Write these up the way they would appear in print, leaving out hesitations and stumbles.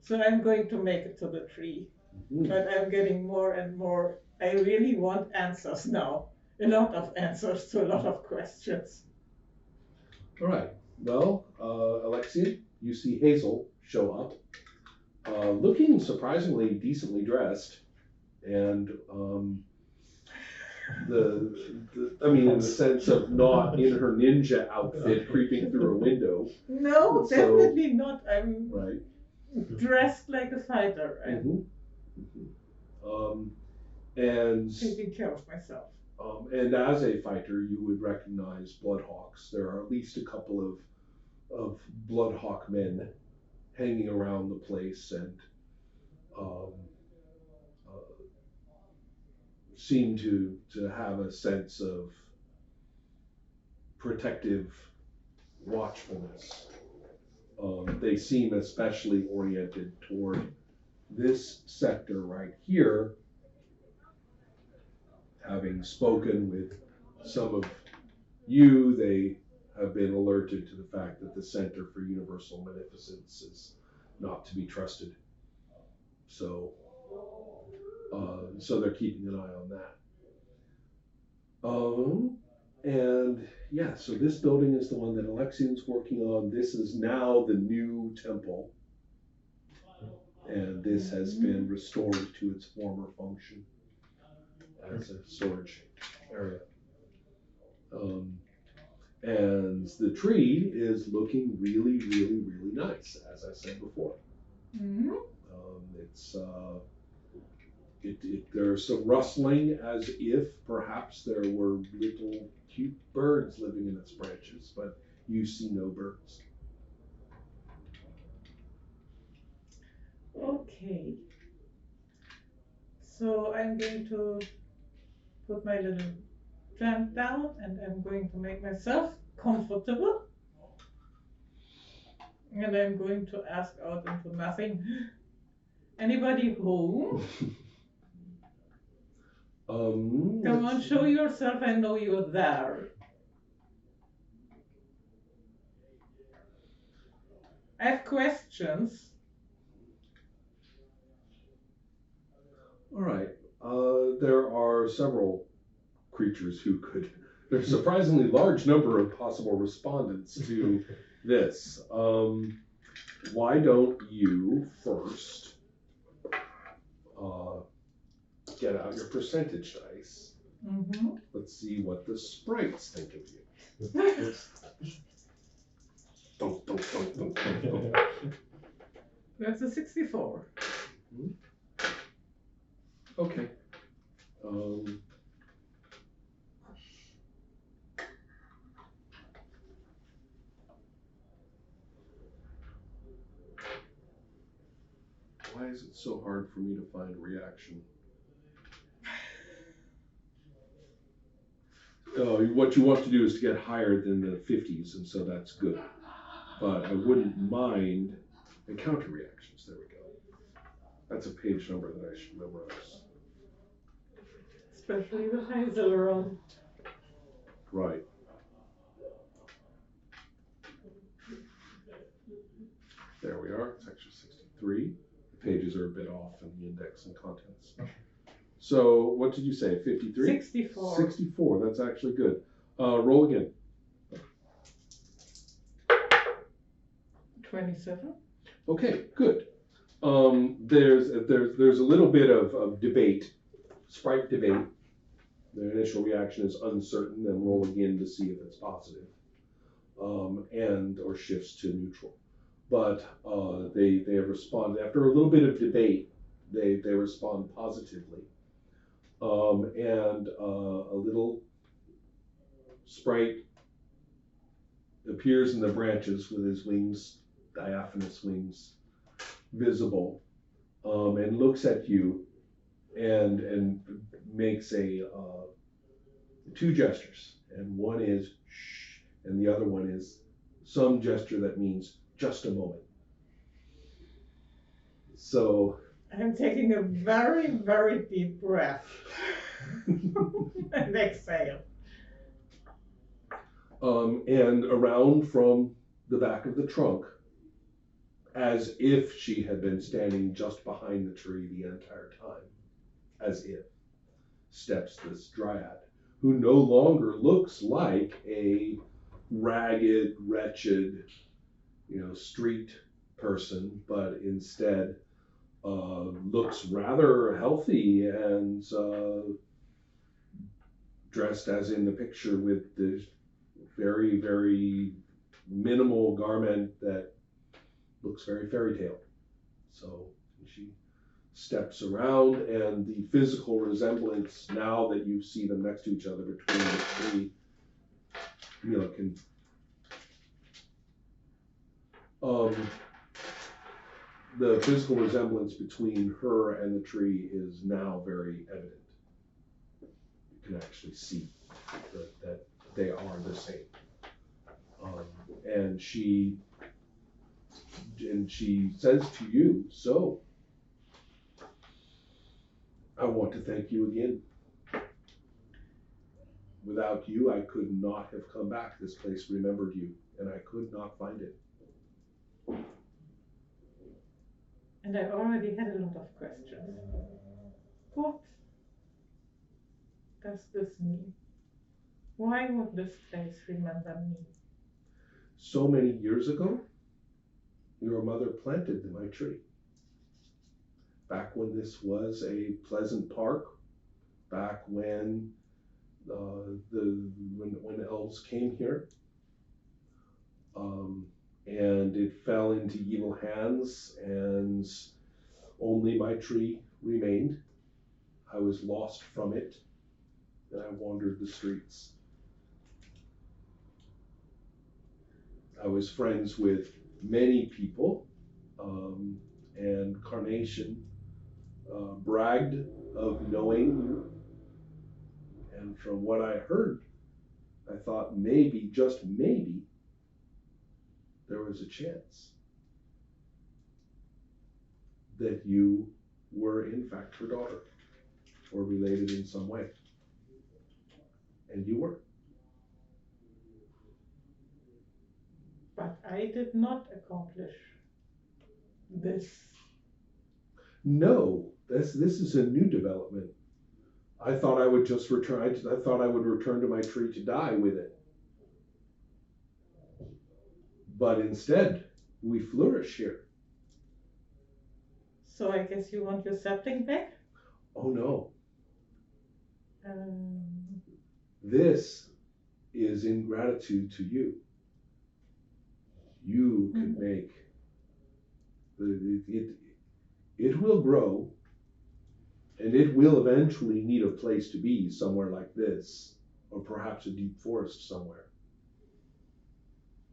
So I'm going to make it to the tree. But I'm getting more and more. I really want answers now. A lot of answers to a lot of questions. All right. Well, Alexian, you see Hazel show up, looking surprisingly decently dressed, and I mean, in the sense of not in her ninja outfit creeping through a window. No, So- definitely not. I'm Right. dressed like a fighter. I'm And taking care of myself. and as a fighter, you would recognize Bloodhawks. There are at least a couple of Bloodhawk men hanging around the place, and um, seem to have a sense of protective watchfulness. They seem especially oriented toward this sector right here, having spoken with some of you. They have been alerted to the fact that the Center for Universal Beneficence is not to be trusted. So, so they're keeping an eye on that. And yeah, so this building is the one that Alexian's working on. This is now the new temple, and this has been restored to its former function as a storage area. And the tree is looking really, really, really nice, as I said before. It's there's some rustling, as if perhaps there were little cute birds living in its branches, but you see no birds. Okay. So I'm going to put my little plant down and I'm going to make myself comfortable. And I'm going to ask out into nothing. Anybody home? Come on, show yourself. I know you're there. I have questions. All right. There are several creatures who could. There's a surprisingly large number of possible respondents to this. Why don't you first get out your percentage dice? Let's see what the sprites think of you. Dunk, dunk, dunk, dunk, dunk, dunk. That's a 64. Okay. Why is it so hard for me to find a reaction? What you want to do is to get higher than the 50s, and so that's good. But I wouldn't mind the counter reactions. There we go. That's a page number that I should memorize. Especially the Heiselron. Right. There we are. It's actually 63. The pages are a bit off in the index and contents. So what did you say? 53? 64. 64. That's actually good. Roll again. 27. Okay, good. There's a little bit of debate, sprite debate. Their initial reaction is uncertain, then roll again to see if it's positive, and or shifts to neutral. But they have responded after a little bit of debate. They respond positively, and a little sprite appears in the branches with his wings, diaphanous wings, visible, and looks at you, and makes two gestures, and one is shh, and the other one is some gesture that means just a moment. So I'm taking a very, very deep breath and exhale. And around from the back of the trunk as if she had been standing just behind the tree the entire time. As if steps this dryad, who no longer looks like a ragged, wretched, street person, but instead looks rather healthy and dressed as in the picture with the very, very minimal garment that looks very fairy tale. So she steps around, and the physical resemblance, now that you see them next to each other between the three, can the physical resemblance between her and the tree is now very evident. You can actually see that they are the same. And she says to you, so I want to thank you again. Without you, I could not have come back. This place remembered you, and I could not find it. And I already had a lot of questions. What does this mean? Why would this place remember me? So many years ago, your mother planted my tree. Back when this was a pleasant park, back when when elves came here, and it fell into evil hands, and only my tree remained. I was lost from it, and I wandered the streets. I was friends with many people, and Carnation bragged of knowing you. And from what I heard, I thought maybe, just maybe, there was a chance that you were in fact her daughter, or related in some way. And you were. But I did not accomplish this. No, this is a new development. I thought I would just return. I thought I would return to my tree to die with it. But instead, we flourish here. So I guess you want your sapling back? Oh no. Um, This is in gratitude to you. You could make it will grow, and it will eventually need a place to be somewhere like this, or perhaps a deep forest somewhere.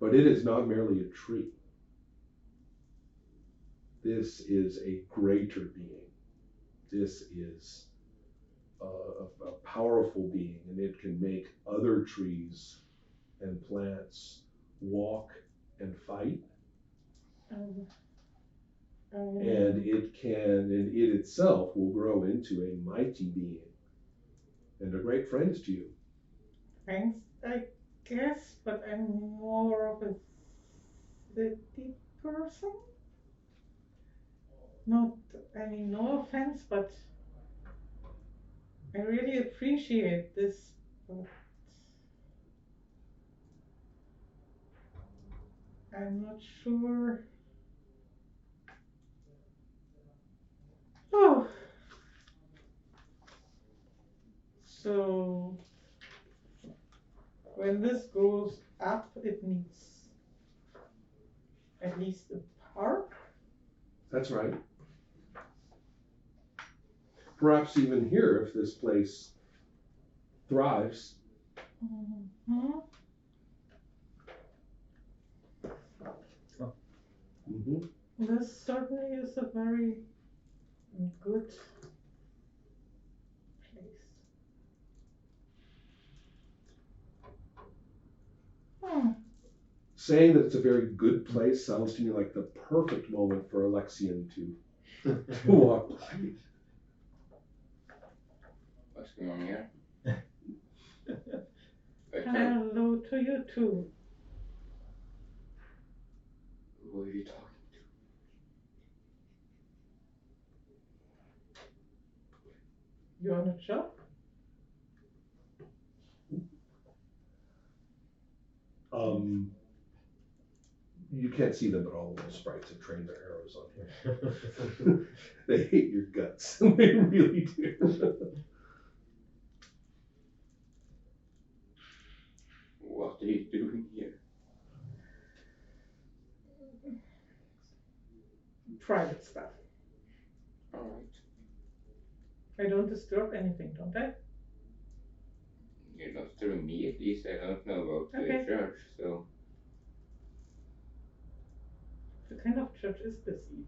But it is not merely a tree. This is a greater being. This is a powerful being, and it can make other trees and plants walk and fight. And it itself will grow into a mighty being and a great friend to you. Thanks, I guess, but I'm more of a city person. No offense, but I really appreciate this, but I'm not sure. Oh. So when this goes up, it needs at least a park. That's right. Perhaps even here, if this place thrives. Mm-hmm. Mm-hmm. This certainly is a very good place. Saying that it's a very good place sounds to me like the perfect moment for Alexian to walk by. What's going on here? Hello to you too. Who are you talking You want a job? You can't see them, but all of those sprites have trained their arrows on you. They hate your guts. They really do. What are you doing here? Private stuff. Alright. I don't disturb anything, don't I? You're not telling me, at least. I don't know about the Okay. church, so. What kind of church is this even?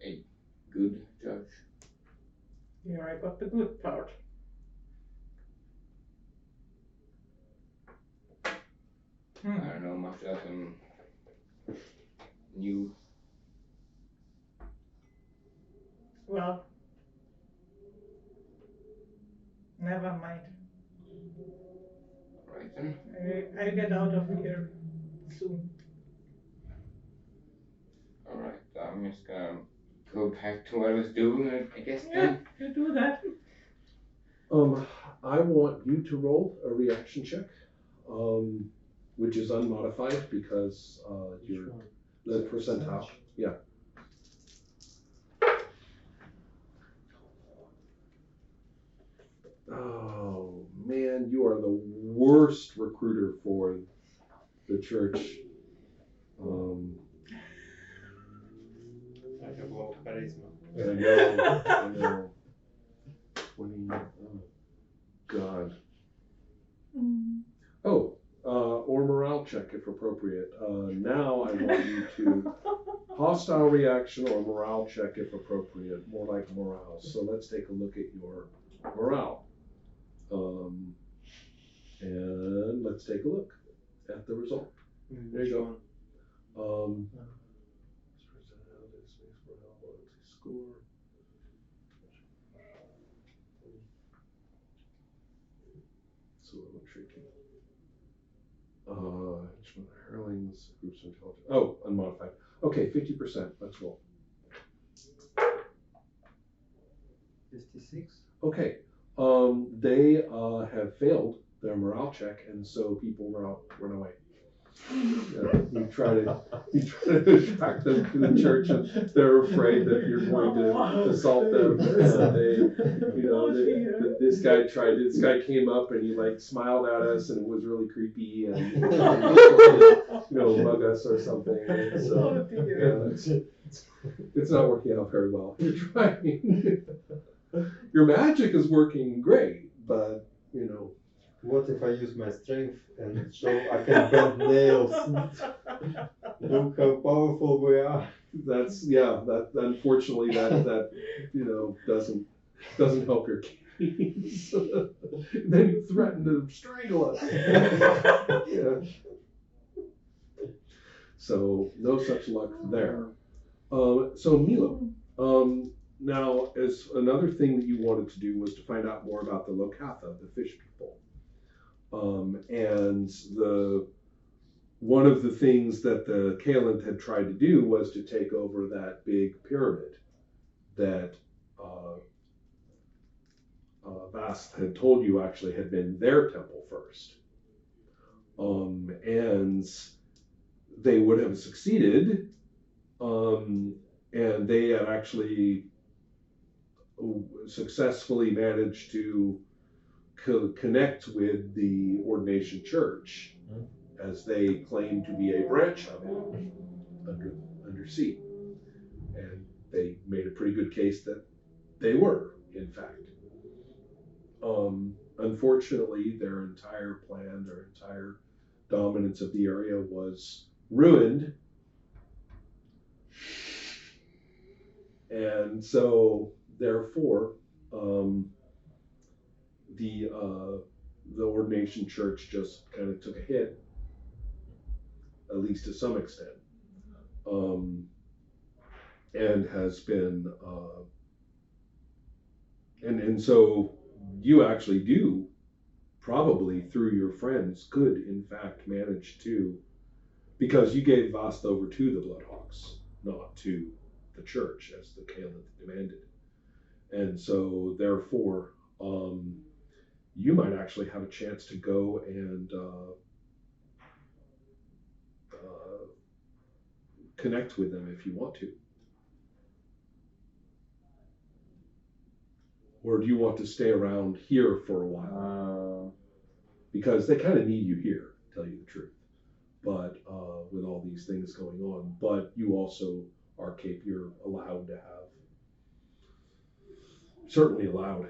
A good church. Here I got the good part. I don't know much of them. New. Well, never mind. Right then. I'll get out of here soon. Alright, I'm just gonna go back to what I was doing, I guess Yeah, then. you do that. I want you to roll a reaction check, which is unmodified because you're the percentile. Yeah. Oh man, you are the worst recruiter for the church. I have low charisma. I know. 20. Oh, God. Oh, or morale check if appropriate. Now I want you to hostile reaction or morale check if appropriate. More like morale. So let's take a look at your morale. And let's take a look at the result. There you go. Score. It's a little tricky. Each one of the Hurlings, groups of intelligence. Oh, unmodified. Okay, 50%. Let's roll. 56. Okay. They have failed their morale check, and so people run away. You try to attract them to the church, and they're afraid that you're going to assault them. And they, this guy came up and he like smiled at us, and it was really creepy, and mug us or something. And so it's not working out very well. You're trying. Your magic is working great, but What if I use my strength and show I can bend nails? Look how powerful we are. That unfortunately that doesn't help your case. Then you threaten to strangle us. Yeah. So no such luck there. So Milo, now as another thing that you wanted to do was to find out more about the Lokatha, the fish people. And one of the things that the Kalant had tried to do was to take over that big pyramid that Vast had told you actually had been their temple first. And they would have succeeded, and they had actually successfully managed to connect with the Ordination Church, as they claim to be a branch of it under sea. And they made a pretty good case that they were, in fact. Unfortunately, their entire plan, their entire dominance of the area was ruined. And so, therefore, the Ordination Church just kind of took a hit, at least to some extent, and has been, and so you actually do probably through your friends could in fact manage to, because you gave Vast over to the Bloodhawks, not to the church as the Kalant demanded. And so therefore, you might actually have a chance to go and connect with them if you want to. Or do you want to stay around here for a while? Because they kind of need you here, to tell you the truth. But with all these things going on, but you also are you're allowed to have, certainly allowed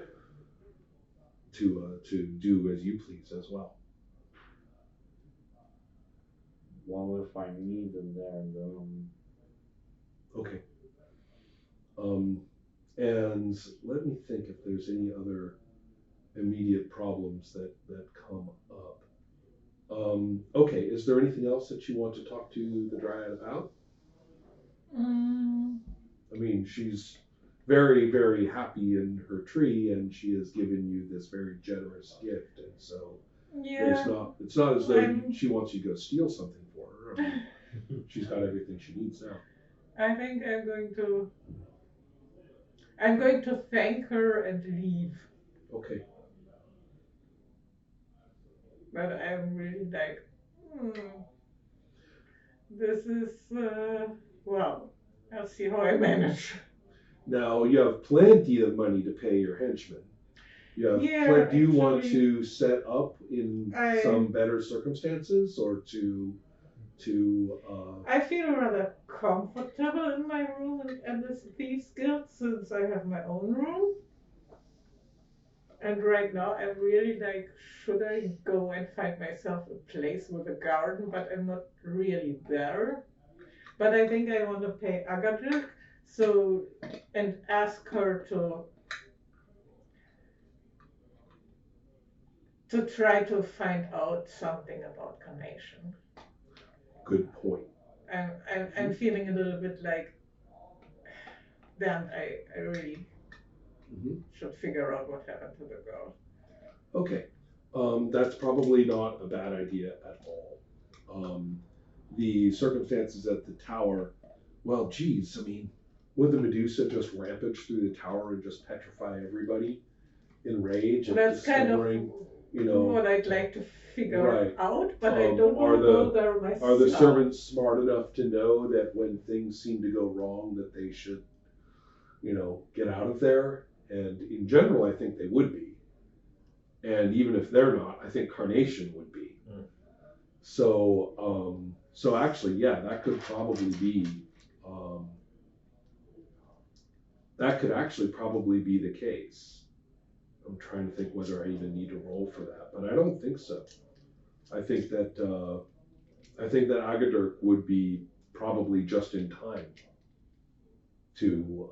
to do as you please as well. Well, if I need them there, then. Okay. And let me think if there's any other immediate problems that come up. Okay, is there anything else that you want to talk to the Dryad about? I mean, she's very, very happy in her tree, and she has given you this very generous gift, and so Yeah. it's not as though she wants you to go steal something for her. I mean, she's got everything she needs now. I think I'm going to thank her and leave. Okay. But I'm really like, this is, well, I'll see how I manage. Now, you have plenty of money to pay your henchmen. You have, do you want to set up in some better circumstances, or to I feel rather comfortable in my room and this Thieves Guild since I have my own room. And right now I'm really like, should I go and find myself a place with a garden, but I'm not really there. But I think I want to pay Agadrik and ask her to try to find out something about Carnation. Good point. I'm feeling a little bit like, damn, I really should figure out what happened to the girl. Okay, that's probably not a bad idea at all. The circumstances at the tower, well, geez, I mean, would the Medusa just rampage through the tower and just petrify everybody in rage? That's kind of what I'd like to figure out, but I don't want to go there myself. Are the servants smart enough to know that when things seem to go wrong that they should, get out of there? And in general, I think they would be. And even if they're not, I think Carnation would be. So actually, yeah, that could probably be, that could actually probably be the case. I'm trying to think whether I even need to roll for that, but I don't think so. I think that Agadir would be probably just in time to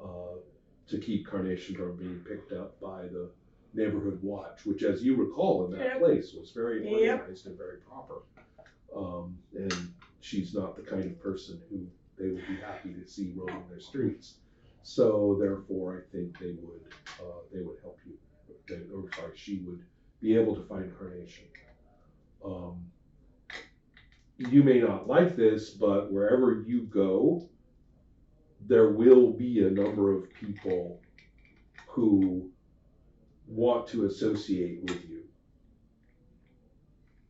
keep Carnation from being picked up by the neighborhood watch, which, as you recall, in that place was very organized and very proper. And she's not the kind of person who they would be happy to see roaming their streets. So therefore, I think they would help you. Or sorry, she would be able to find Carnation. You may not like this, but wherever you go, there will be a number of people who want to associate with you.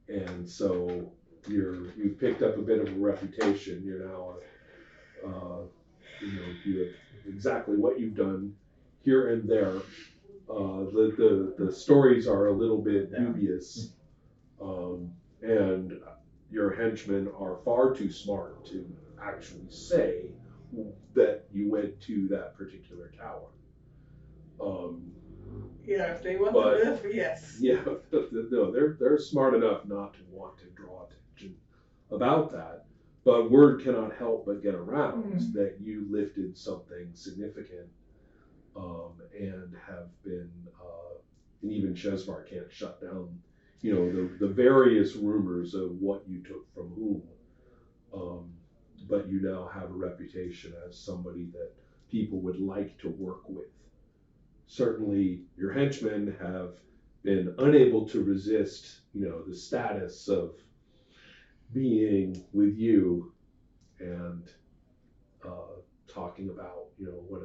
And so you've picked up a bit of a reputation. You're now you have exactly what you've done here and there. The stories are a little bit dubious, and your henchmen are far too smart to actually say that you went to that particular tower. Yeah, if they want to live, yes. Yeah, no, they're smart enough not to want to draw attention about that. But word cannot help but get around that you lifted something significant, and have been, and even Shezvar can't shut down, the various rumors of what you took from whom. But you now have a reputation as somebody that people would like to work with. Certainly, your henchmen have been unable to resist, the status of being with you and talking about, what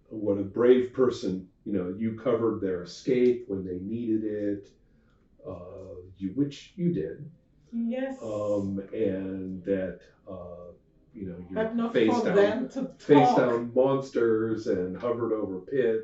what a brave person, you covered their escape when they needed it, which you did, Yes. and that, you but not face for down, them to face talk. down monsters and hovered over pits.